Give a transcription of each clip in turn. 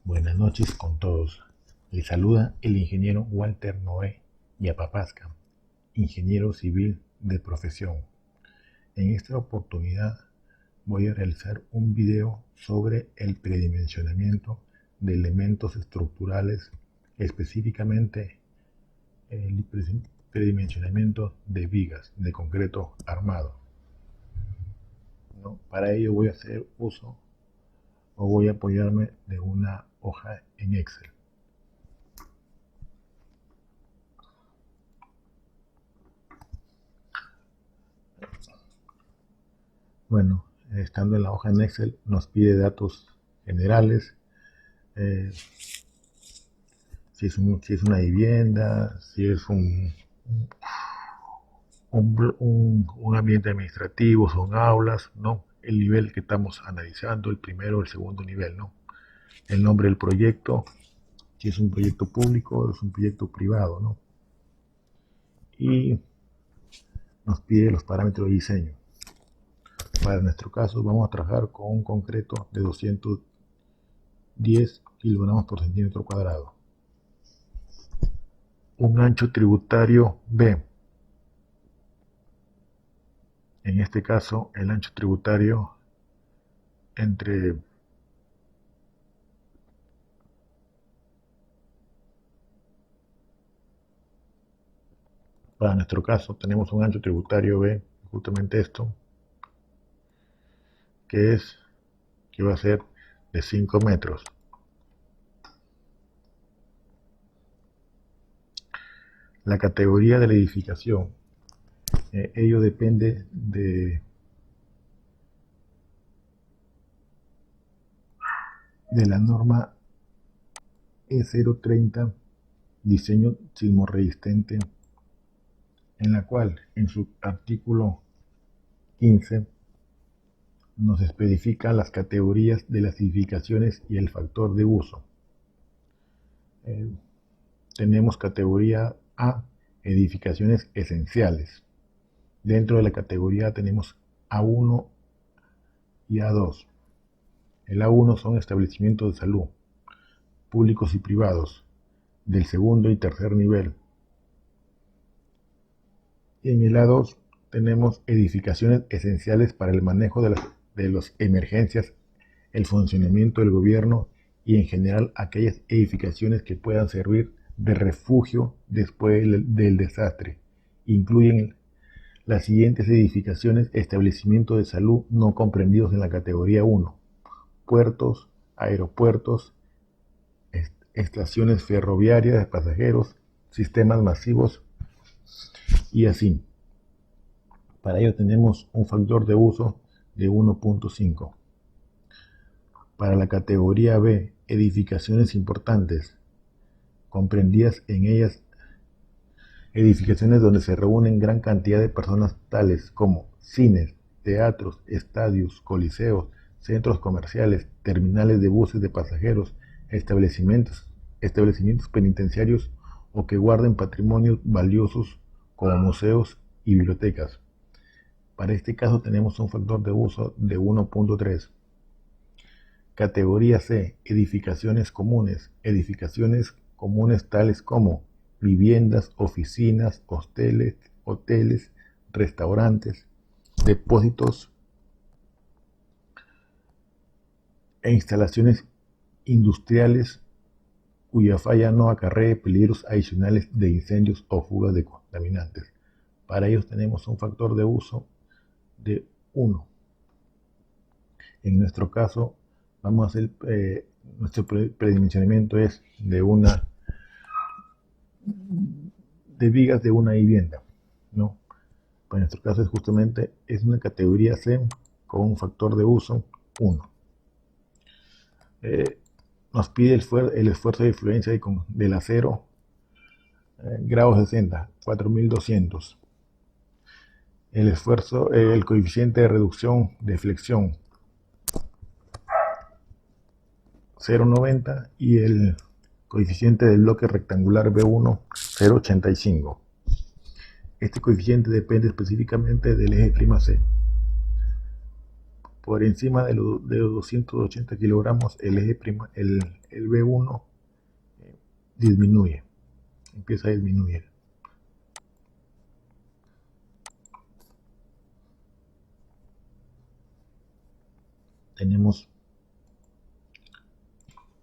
Buenas noches con todos. Les saluda el ingeniero Walter Noé Yapapazca, ingeniero civil de profesión. En esta oportunidad voy a realizar un video sobre el predimensionamiento de elementos estructurales, específicamente el predimensionamiento de vigas de concreto armado. Para ello voy a hacer uso o voy a apoyarme de una hoja en Excel. Bueno, estando en la hoja en Excel nos pide datos generales, si es una vivienda, si es un ambiente administrativo, son aulas, ¿no? El nivel que estamos analizando, el primero o el segundo nivel, ¿no? El nombre del proyecto, si es un proyecto público o es un proyecto privado, ¿no? Y nos pide los parámetros de diseño. Para nuestro caso vamos a trabajar con un concreto de 210 kilogramos por centímetro cuadrado. Un ancho tributario B. En este caso, el ancho tributario para nuestro caso tenemos un ancho tributario B, justamente esto, que va a ser de 5 metros. La categoría de la edificación, ello depende de la norma E030, diseño sismorresistente, en la cual en su artículo 15 nos especifica las categorías de las edificaciones y el factor de uso. Tenemos categoría A, edificaciones esenciales. Dentro de la categoría A tenemos A1 y A2. El A1 son establecimientos de salud, públicos y privados, del segundo y tercer nivel. Y en el A2 tenemos edificaciones esenciales para el manejo de las emergencias, el funcionamiento del gobierno y en general aquellas edificaciones que puedan servir de refugio después del desastre. Incluyen las siguientes edificaciones: establecimientos de salud no comprendidos en la categoría 1, puertos, aeropuertos, estaciones ferroviarias de pasajeros, sistemas masivos y así. Para ello tenemos un factor de uso de 1.5. Para la categoría B, edificaciones importantes, comprendidas en ellas edificaciones donde se reúnen gran cantidad de personas, tales como cines, teatros, estadios, coliseos, centros comerciales, terminales de buses de pasajeros, establecimientos penitenciarios o que guarden patrimonios valiosos como museos y bibliotecas. Para este caso tenemos un factor de uso de 1.3. Categoría C, edificaciones comunes tales como viviendas, oficinas, hoteles, restaurantes, depósitos e instalaciones industriales cuya falla no acarree peligros adicionales de incendios o fugas de contaminantes. Para ellos tenemos un factor de uso de 1. En nuestro caso vamos a hacer nuestro predimensionamiento es de vigas de una vivienda, ¿no? Para nuestro caso es una categoría C con un factor de uso 1. Nos pide el esfuerzo de influencia del acero, grado 60, 4200. El coeficiente de reducción de flexión 0.90 y el coeficiente del bloque rectangular B1 0.85. Este coeficiente depende específicamente del eje clima C. por encima de los 280 kilogramos el eje el B1 disminuye, empieza a disminuir. Tenemos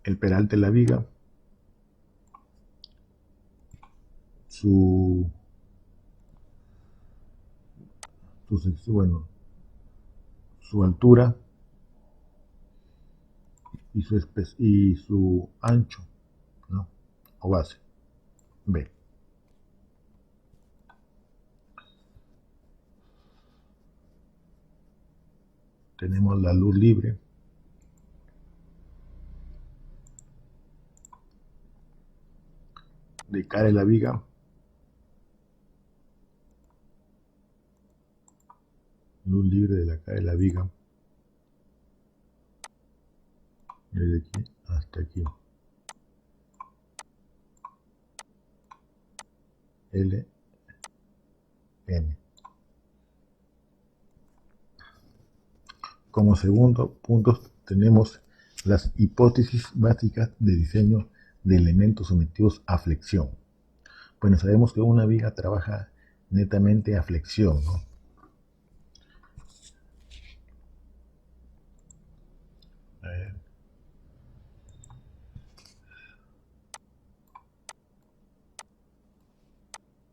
el peralte de la viga, su altura y su ancho, ¿no? O base, B. Tenemos la luz libre, de cara de la viga, luz libre de la cara de la viga, desde aquí hasta aquí, L, N. Como segundo punto tenemos las hipótesis básicas de diseño de elementos sometidos a flexión. Bueno, sabemos que una viga trabaja netamente a flexión, ¿no?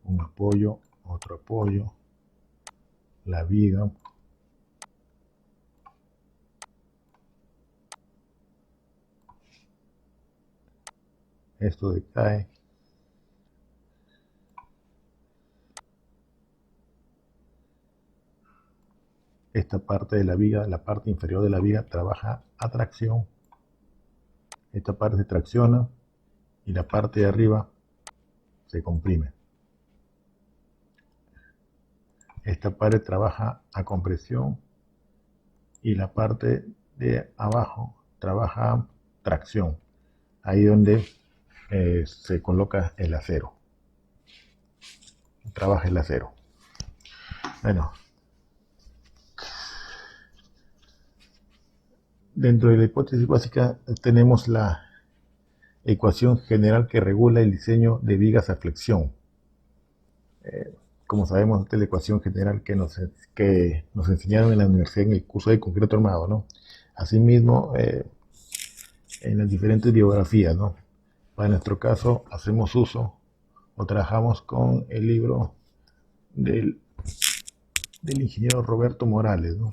Un apoyo, otro apoyo, la viga, esto decae, esta parte de la viga, la parte inferior de la viga trabaja a tracción, esta parte se tracciona y la parte de arriba se comprime. Esta parte trabaja a compresión y la parte de abajo trabaja a tracción, ahí donde se coloca el acero, trabaja el acero. Bueno, dentro de la hipótesis básica tenemos la ecuación general que regula el diseño de vigas a flexión. Como sabemos, esta es la ecuación general que nos enseñaron en la universidad en el curso de concreto armado, ¿no? Asimismo, en las diferentes biografías, ¿no? Para nuestro caso, hacemos uso o trabajamos con el libro del ingeniero Roberto Morales, ¿no?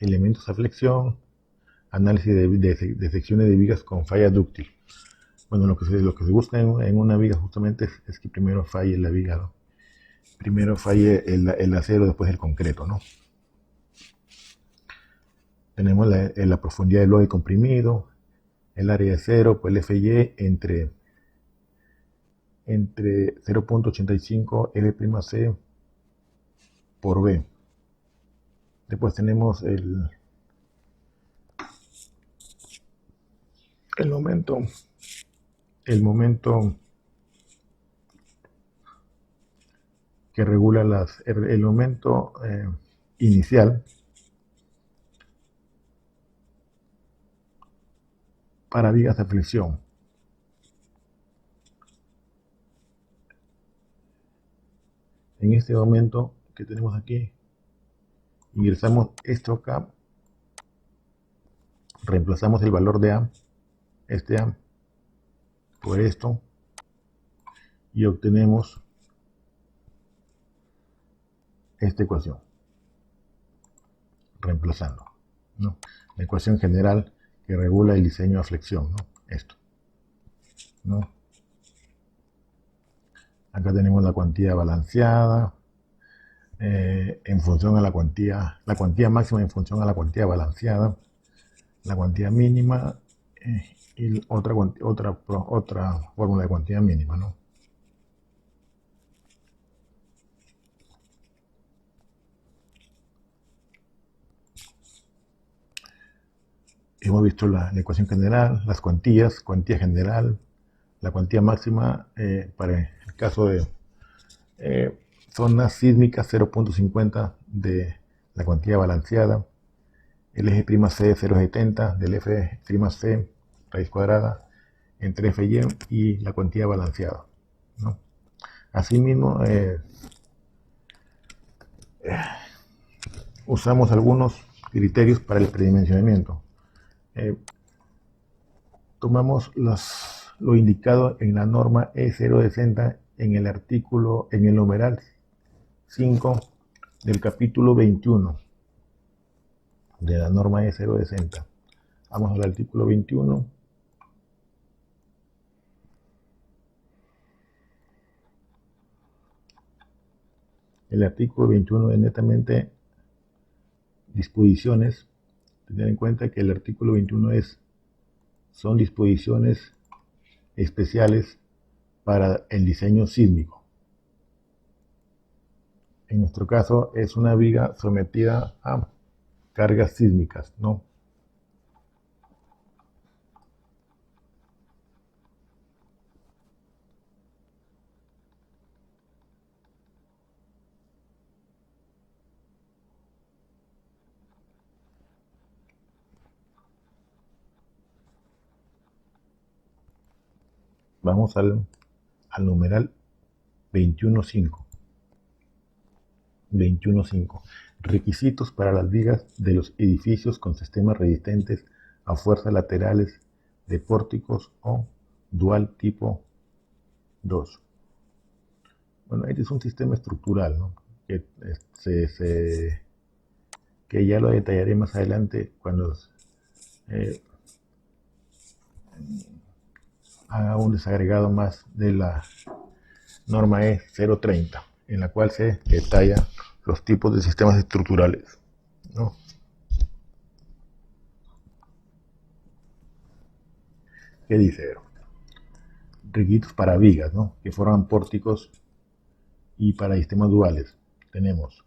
Elementos a flexión, análisis de secciones de vigas con falla dúctil. Bueno, lo que se busca en una viga justamente es que primero falle la viga, ¿no? Primero falle el acero, después el concreto, ¿no? Tenemos la profundidad del bloque comprimido, el área de cero, pues el FY entre 0.85 F'C por B. Después tenemos el momento que regula el momento inicial para vigas de flexión. En este momento que tenemos aquí, ingresamos esto acá, reemplazamos el valor de A, este A, por esto, y obtenemos esta ecuación, reemplazando, ¿no? La ecuación general que regula el diseño a flexión, ¿no? Esto, ¿no? Acá tenemos la cuantía balanceada en función a la cuantía máxima en función a la cuantía balanceada, la cuantía mínima y otra fórmula de cuantía mínima, ¿no? Hemos visto la ecuación general, las cuantía general, la cuantía máxima para el caso de Zonas sísmicas 0.50 de la cuantía balanceada, el eje prima C 0.70 del F prima C raíz cuadrada entre F y la cuantía balanceada, ¿no? Asimismo, usamos algunos criterios para el predimensionamiento. Tomamos lo indicado en la norma E060 en el numeral 5 del capítulo 21 de la norma E060. Vamos al artículo 21. El artículo 21 es netamente disposiciones. Tener en cuenta que el artículo 21 son disposiciones especiales para el diseño sísmico. En nuestro caso es una viga sometida a cargas sísmicas, ¿no? Vamos al numeral 21.5. 21.5. Requisitos para las vigas de los edificios con sistemas resistentes a fuerzas laterales de pórticos o dual tipo 2. Bueno, este es un sistema estructural, ¿no? Que ya lo detallaré más adelante cuando haga un desagregado más de la norma E030, en la cual se detalla los tipos de sistemas estructurales, ¿no? ¿Qué dice? Requisitos para vigas, ¿no? Que forman pórticos y para sistemas duales. Tenemos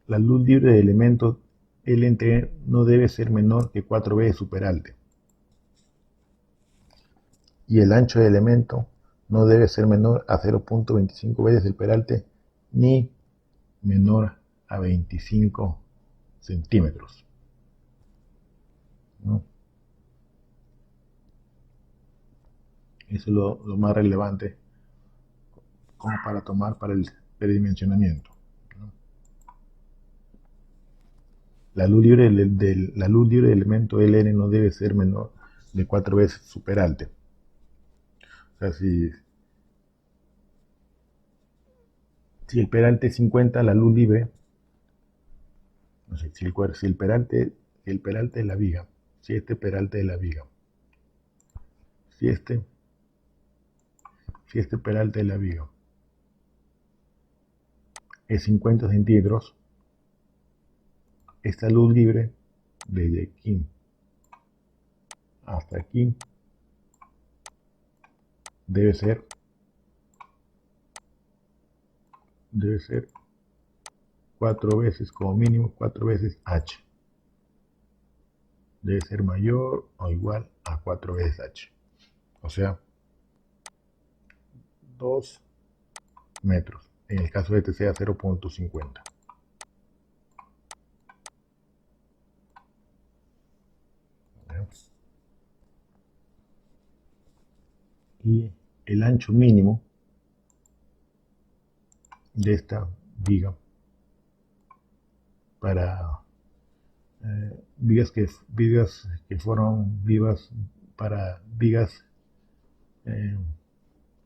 la luz libre de elementos LNT no debe ser menor que 4 veces su peralte. Y el ancho de elemento no debe ser menor a 0.25 veces el peralte ni menor a 25 centímetros, ¿no? Eso es lo más relevante como para tomar para el predimensionamiento, ¿no? La luz libre de elemento LN no debe ser menor de 4 veces su peralte. O sea, si el peralte es 50, la luz libre, no sé, si el peralte de la viga, si este peralte de la viga, si este peralte de la viga es 50 centímetros, esta luz libre desde aquí hasta aquí debe ser 4 veces, como mínimo 4 veces H. Debe ser mayor o igual a 4 veces H. O sea, 2 metros. En el caso de este sea 0.50. Y el ancho mínimo de esta viga para vigas que fueron vivas para vigas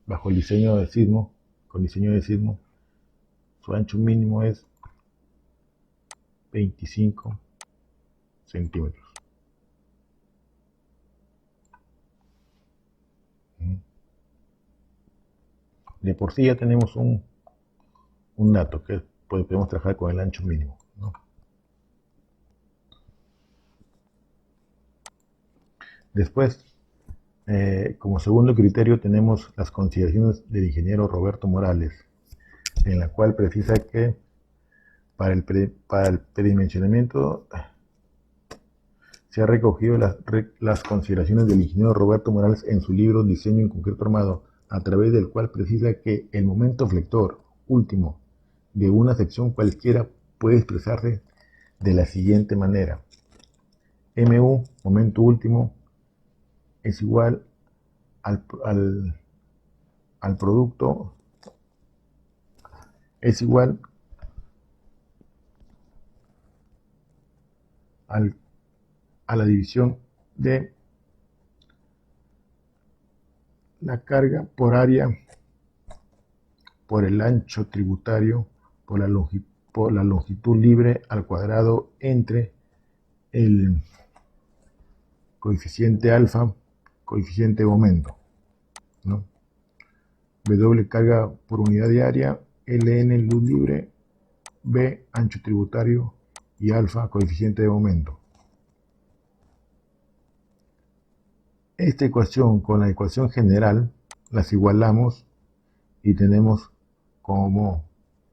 bajo el diseño de sismo, con diseño de sismo, su ancho mínimo es 25 centímetros. De por sí ya tenemos un dato que podemos trabajar con el ancho mínimo, ¿no? Después, como segundo criterio tenemos las consideraciones del ingeniero Roberto Morales, en la cual precisa que para el predimensionamiento se ha recogido las consideraciones del ingeniero Roberto Morales en su libro Diseño en concreto armado, a través del cual precisa que el momento flector último de una sección cualquiera puede expresarse de la siguiente manera. MU, momento último, es igual al producto, es igual a la división de la carga por área por el ancho tributario por la longitud libre al cuadrado entre el coeficiente alfa, coeficiente de momento, ¿no? W carga por unidad de área, Ln luz libre, B ancho tributario y alfa coeficiente de momento. Esta ecuación con la ecuación general las igualamos y tenemos como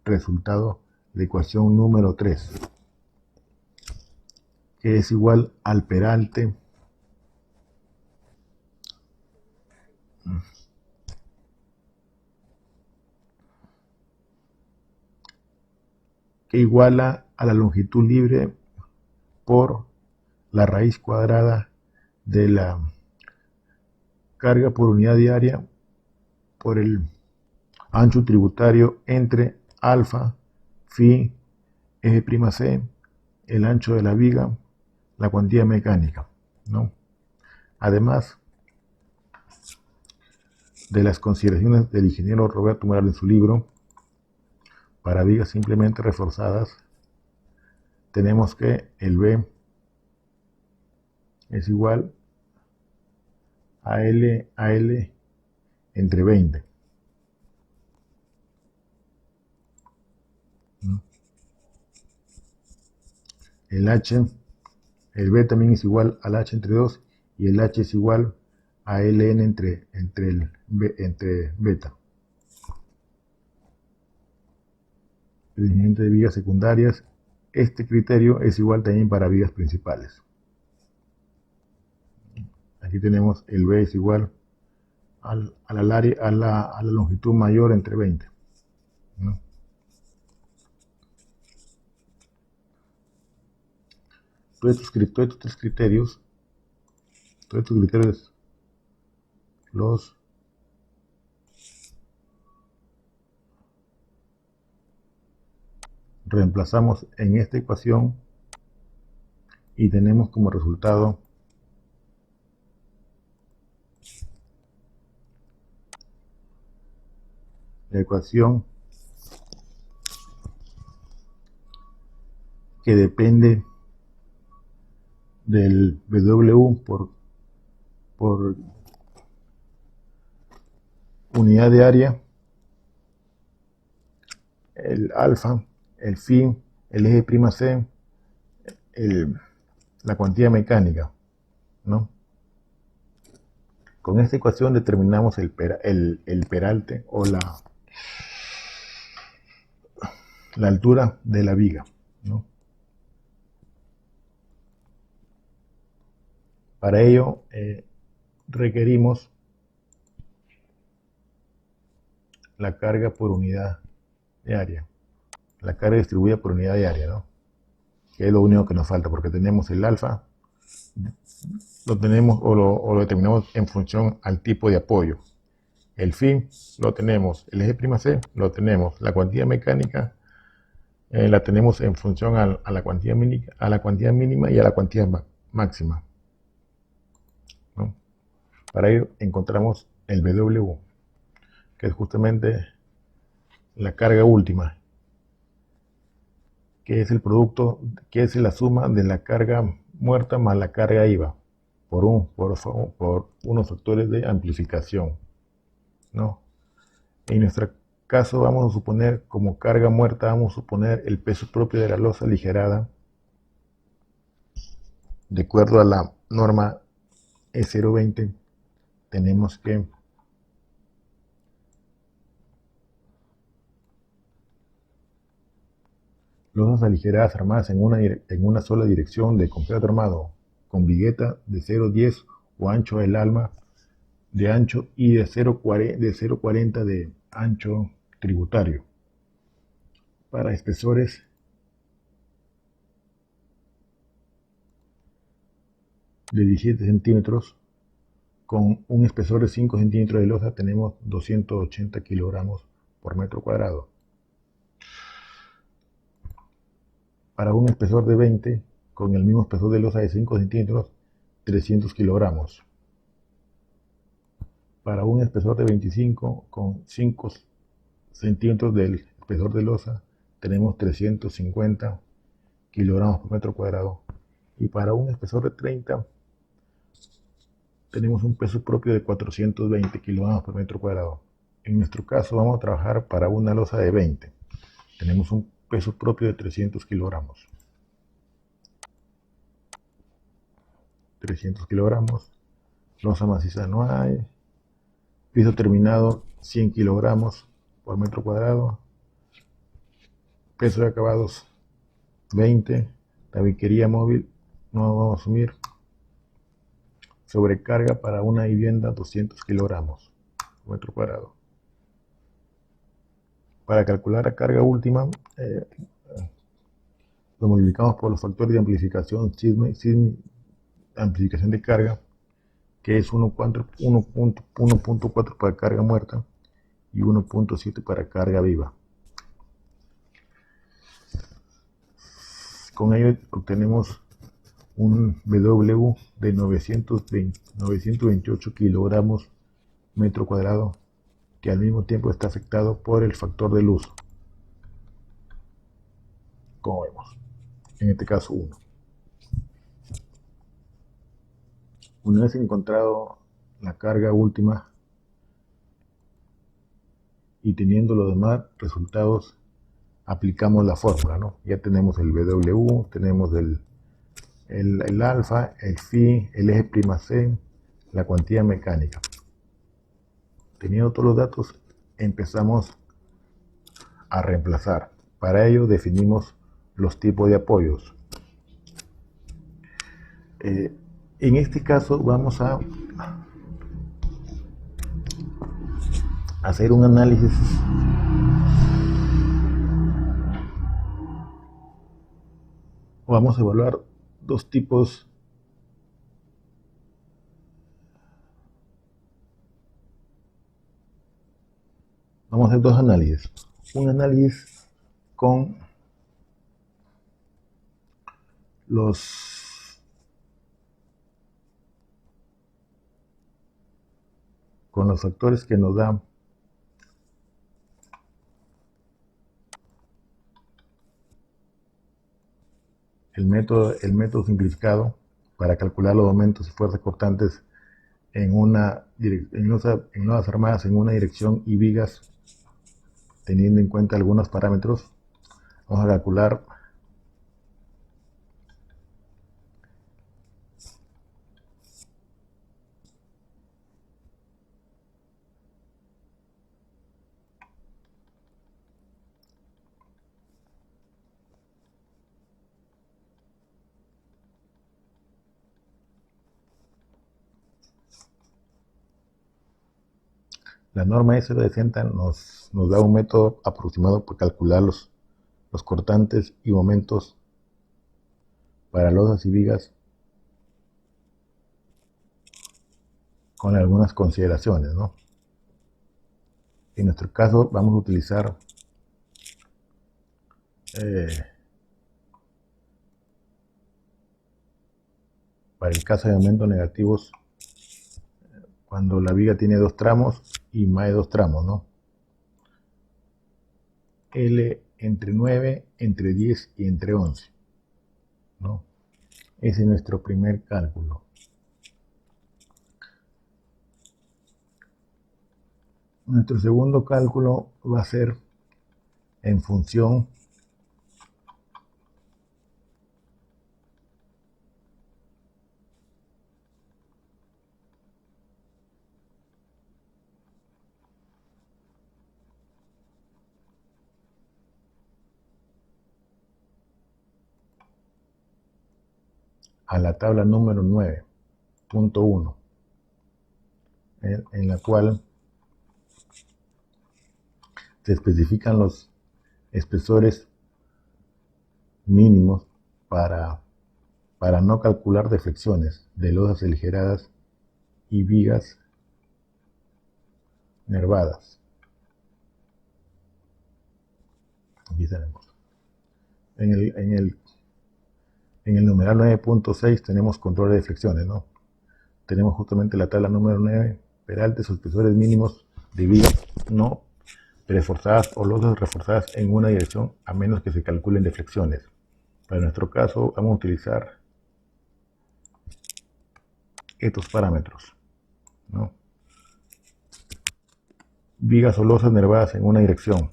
resultado la ecuación número 3, que es igual al peralte que iguala a la longitud libre por la raíz cuadrada de la carga por unidad diaria por el ancho tributario entre alfa, phi, F', el ancho de la viga, la cuantía mecánica, ¿no? Además de las consideraciones del ingeniero Roberto Morales en su libro, para vigas simplemente reforzadas, tenemos que el B es igual a L entre 20. El H, el B también es igual al H entre 2 y el H es igual a Ln entre beta. El ingrediente de vigas secundarias, este criterio es igual también para vigas principales. Aquí tenemos el B es igual a la longitud mayor entre 20, ¿no? Todos estos criterios los reemplazamos en esta ecuación y tenemos como resultado la ecuación que depende del W por unidad de área, el alfa, el phi, el F', la cuantía mecánica, ¿no? Con esta ecuación determinamos el peralte o la altura de la viga, ¿no? Para ello requerimos la carga por unidad de área, la carga distribuida por unidad de área, ¿no? Que es lo único que nos falta, porque tenemos el alfa, lo tenemos o lo determinamos en función al tipo de apoyo. El phi lo tenemos, el F', lo tenemos, la cuantía mecánica la tenemos en función a la cuantía mínima y a la cuantía máxima, ¿no? Para ello encontramos el W, que es justamente la carga última, que es el producto, que es la suma de la carga muerta más la carga IVA por unos factores de amplificación, ¿no? En nuestro caso vamos a suponer como carga muerta, vamos a suponer el peso propio de la losa aligerada de acuerdo a la norma E020. Tenemos que losas aligeradas armadas en una sola dirección de concreto armado con vigueta de 0,10 o ancho del alma de ancho y de 0,40 de ancho tributario. Para espesores de 17 centímetros, con un espesor de 5 centímetros de losa, tenemos 280 kilogramos por metro cuadrado. Para un espesor de 20, con el mismo espesor de losa de 5 centímetros, 300 kilogramos. Para un espesor de 25, con 5 centímetros del espesor de losa, tenemos 350 kilogramos por metro cuadrado. Y para un espesor de 30, tenemos un peso propio de 420 kilogramos por metro cuadrado. En nuestro caso vamos a trabajar para una losa de 20. Tenemos un peso propio de 300 kilogramos. 300 kilogramos. Losa maciza no hay. Piso terminado 100 kilogramos por metro cuadrado. Peso de acabados 20. Tabiquería móvil no vamos a asumir. Sobrecarga para una vivienda 200 kilogramos por metro cuadrado. Para calcular la carga última, lo multiplicamos por los factores de amplificación amplificación de carga, que es 1.4 para carga muerta y 1.7 para carga viva. Con ello obtenemos un BW de 928 kilogramos metro cuadrado, que al mismo tiempo está afectado por el factor del uso, como vemos, en este caso 1. Una vez encontrado la carga última y teniendo los demás resultados, aplicamos la fórmula, ¿no? Ya tenemos el BW, tenemos el alfa, el phi, el eje prima c, la cuantía mecánica. Teniendo todos los datos, empezamos a reemplazar. Para ello definimos los tipos de apoyos. En este caso vamos a hacer un análisis vamos a evaluar dos tipos vamos a hacer dos análisis. Un análisis con los factores que nos dan el método simplificado para calcular los aumentos y fuerzas cortantes en losas armadas en una dirección y vigas, teniendo en cuenta algunos parámetros. Vamos a calcular la norma S60 nos da un método aproximado para calcular los cortantes y momentos para losas y vigas, con algunas consideraciones, ¿no? En nuestro caso vamos a utilizar para el caso de aumentos negativos, cuando la viga tiene 2 tramos y más de 2 tramos, ¿no? L entre 9, entre 10 y entre 11, ¿no? Ese es nuestro primer cálculo. Nuestro segundo cálculo va a ser en función a la tabla número 9.1. en la cual se especifican los espesores mínimos para no calcular deflexiones de losas aligeradas y vigas nervadas. Aquí tenemos. En el numeral 9.6 tenemos control de deflexiones, ¿no? Tenemos justamente la tabla número 9, peraltes o espesores mínimos de vigas no reforzadas o losas reforzadas en una dirección a menos que se calculen deflexiones. Para nuestro caso vamos a utilizar estos parámetros, ¿no? Vigas o losas nervadas en una dirección,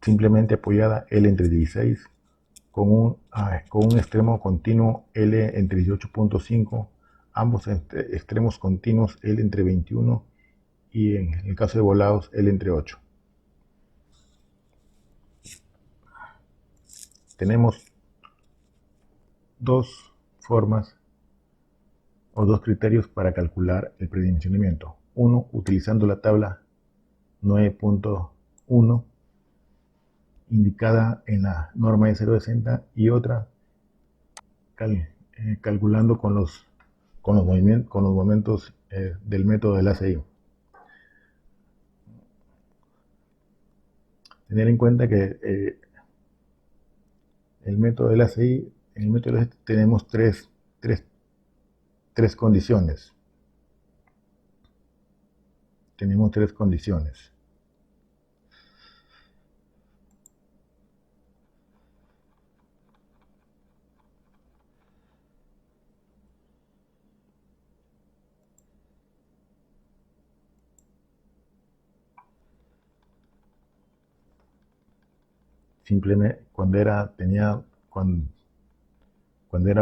simplemente apoyada L entre 16, con un extremo continuo L entre 18.5, ambos extremos continuos L entre 21 y en el caso de volados L entre 8. Tenemos dos formas o dos criterios para calcular el predimensionamiento. Uno, utilizando la tabla 9.1 indicada en la norma de 0.60 y otra calculando con los momentos del método del ACI. Tener en cuenta que el método del ACI, en el método del ACI tenemos tres condiciones. Tenemos tres condiciones. Simplemente cuando era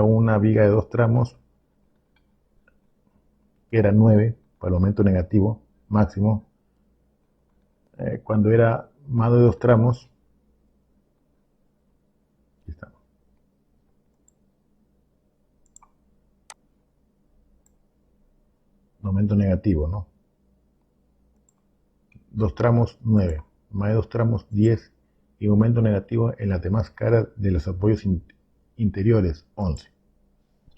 una viga de 2 tramos, era 9 para el aumento negativo máximo. Cuando era más de 2 tramos, aquí está, aumento negativo, ¿no? 2 tramos 9, más de 2 tramos 10 y aumento negativo en las demás caras de los apoyos interiores 11.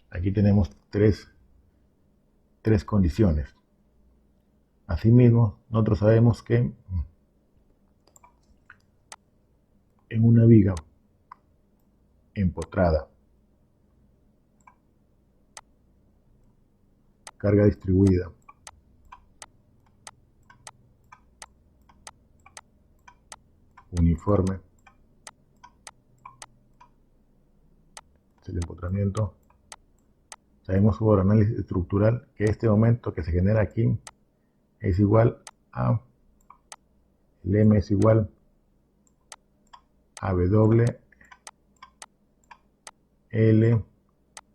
Aquí tenemos tres condiciones. Asimismo, nosotros sabemos que en una viga empotrada, carga distribuida, uniforme, es el empotramiento. Sabemos por análisis estructural que este momento que se genera aquí es igual a, el M es igual a W L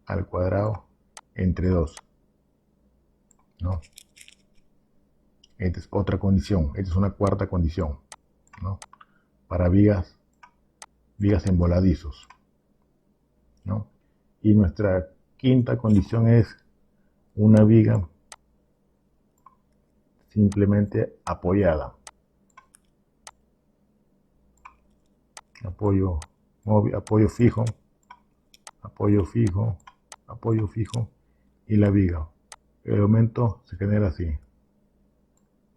al cuadrado entre 2, ¿no? Esta es otra condición, esta es una cuarta condición, ¿no? Para vigas en voladizos, ¿no? Y nuestra quinta condición es una viga simplemente apoyada. Apoyo fijo, apoyo fijo, apoyo fijo y la viga. El aumento se genera así.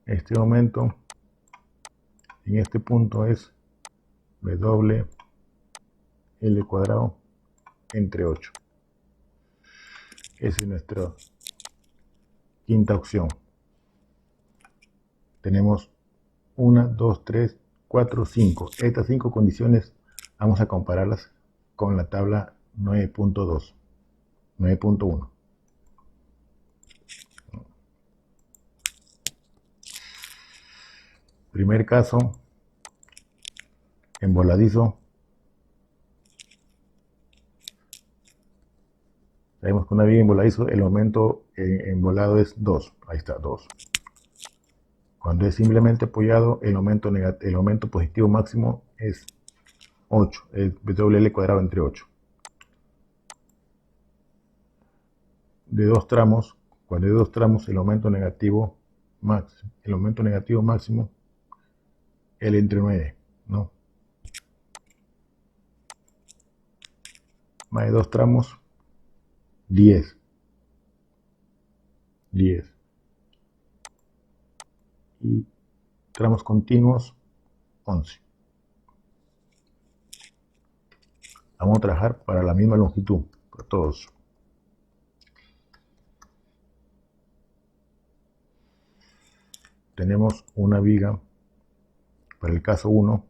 Este aumento en este punto es W L cuadrado entre 8. Esa es nuestra quinta opción. Tenemos 1, 2, 3, 4, 5. Estas 5 condiciones vamos a compararlas con la tabla 9.2, 9.1. Primer caso, en voladizo. Sabemos que una viga en voladizo, el aumento en volado es 2. Ahí está, 2. Cuando es simplemente apoyado, el aumento positivo máximo es 8, es WL cuadrado entre 8. De 2 tramos, Cuando hay dos tramos, el aumento negativo máximo, L entre 9, ¿no? Más de dos tramos, 10. Y tramos continuos, 11. Vamos a trabajar para la misma longitud, para todos. Tenemos una viga, para el caso 1,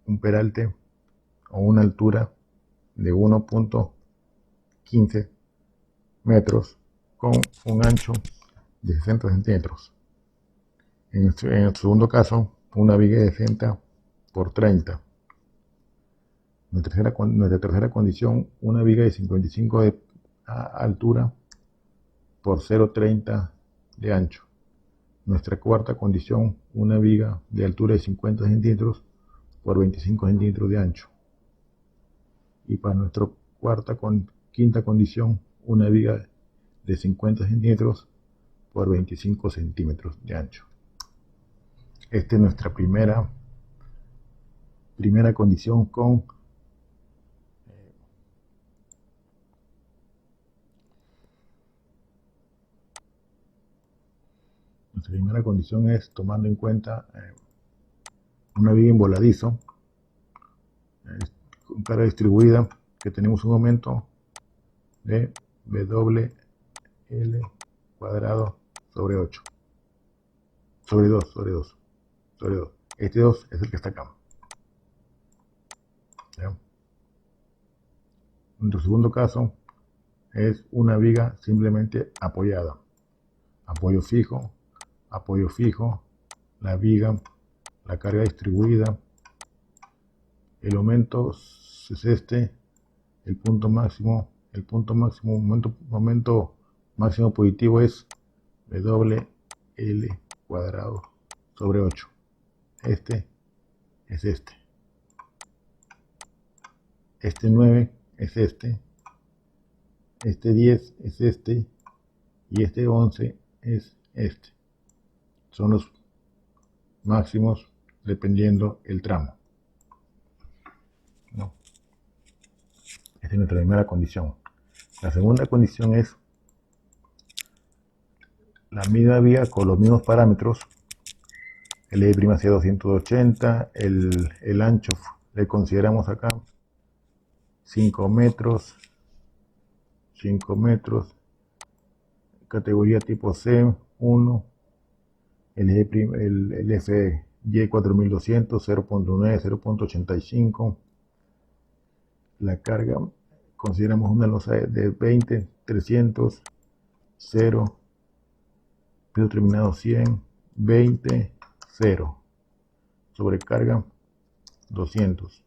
un peralte o una altura de 1.15 metros con un ancho de 60 centímetros. En el segundo caso, una viga de 60 por 30. Nuestra tercera condición, una viga de 55 de altura por 0.30 de ancho. Nuestra cuarta condición, una viga de altura de 50 centímetros por 25 centímetros de ancho. Y para nuestra quinta condición, una viga de 50 centímetros por 25 centímetros de ancho. Esta es nuestra primera condición con nuestra primera condición es tomando en cuenta una viga en voladizo con carga distribuida, que tenemos un aumento de WL cuadrado sobre 8, sobre 2. Este 2 es el que está acá. ¿Ya? Nuestro segundo caso es una viga simplemente apoyada. Apoyo fijo, la viga, la carga distribuida. El aumento es este, el momento máximo positivo es WL cuadrado sobre 8. Este es este. Este 9 es este. Este 10 es este. Y este 11 es este. Son los máximos dependiendo el tramo. ¿No? Esta es nuestra primera condición. La segunda condición es la misma viga con los mismos parámetros. El E' sea 280, el ancho le consideramos acá 5 metros, categoría tipo C1, el FY 4200, 0.9, 0.85, la carga, consideramos una losa de 20, 300, 0, peso terminado 100, 20, 0, sobrecarga 200,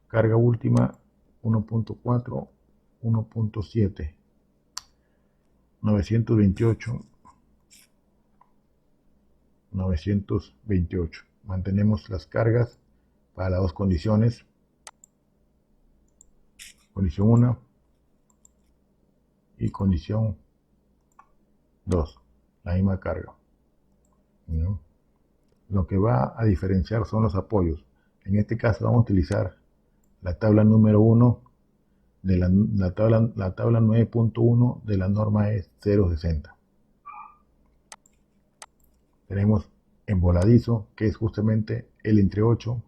carga última 1.4, 1.7, 928. Mantenemos las cargas para las dos condiciones. Condición 1 y condición 2, la misma carga. ¿No? Lo que va a diferenciar son los apoyos. En este caso vamos a utilizar la tabla número 1 de la tabla 9.1 de la norma E 060. Tenemos en voladizo, que es justamente L entre 8,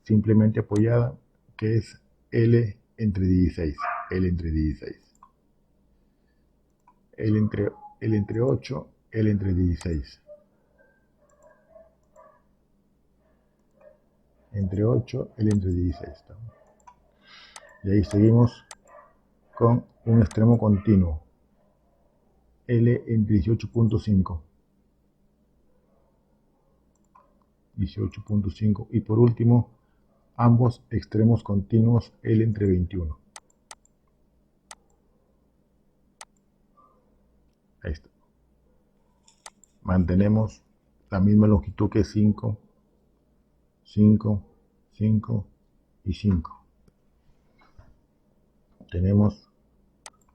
simplemente apoyada, que es L entre 16, L entre 8, L entre 16. Entre 8, L entre 16. Y ahí seguimos con un extremo continuo, L entre 18.5. Y por último, ambos extremos continuos, L entre 21. Ahí está. Mantenemos la misma longitud que 5, 5, 5 y 5. tenemos,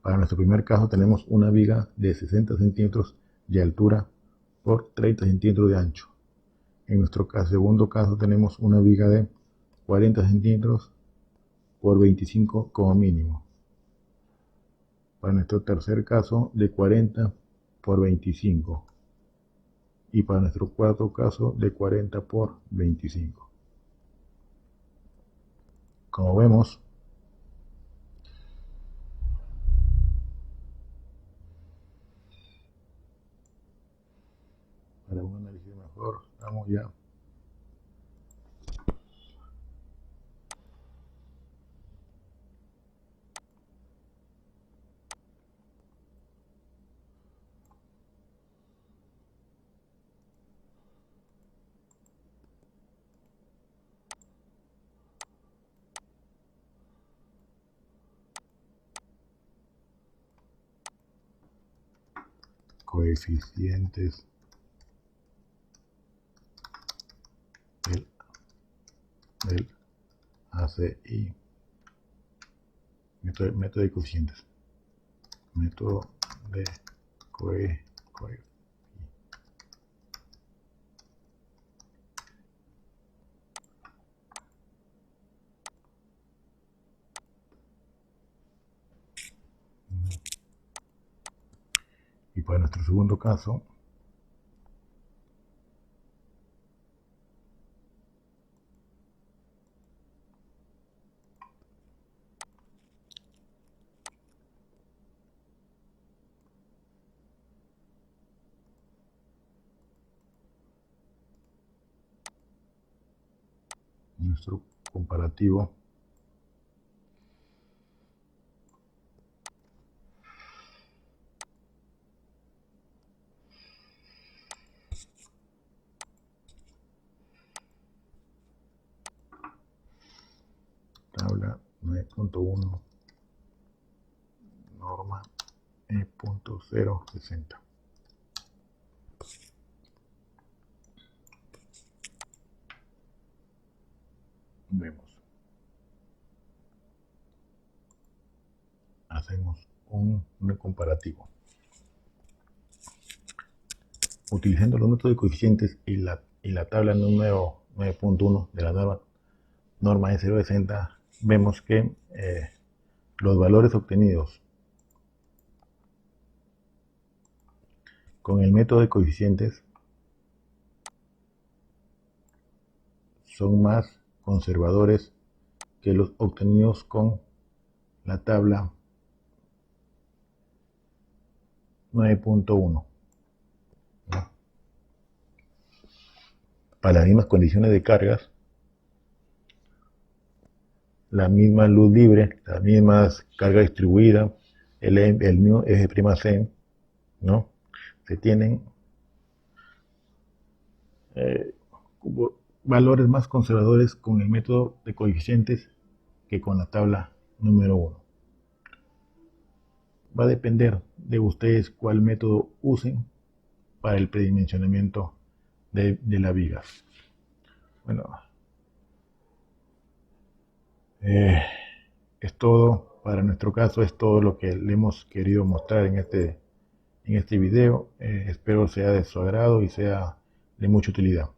para nuestro primer caso, tenemos una viga de 60 centímetros de altura por 30 centímetros de ancho. En nuestro segundo caso tenemos una viga de 40 centímetros por 25 como mínimo. Para nuestro tercer caso de 40 por 25. Y para nuestro cuarto caso de 40 por 25. Como vemos, para un análisis mejor, estamos ya coeficientes del ACI. Método de coeficientes. Método de coeficientes. Y para nuestro segundo caso, nuestro comparativo tabla 9.1 norma E.060. Vemos. Hacemos un comparativo. Utilizando los métodos de coeficientes y la tabla número 9.1 de la norma E060, vemos que los valores obtenidos con el método de coeficientes son más conservadores que los obtenidos con la tabla 9.1. Para las mismas condiciones de cargas, la misma luz libre, las mismas cargas distribuidas, el mismo eje prima C, ¿no? Se tienen valores más conservadores con el método de coeficientes que con la tabla número 1. Va a depender de ustedes cuál método usen para el predimensionamiento de la viga. Bueno, es todo. Para nuestro caso es todo lo que le hemos querido mostrar en este video. Espero sea de su agrado y sea de mucha utilidad.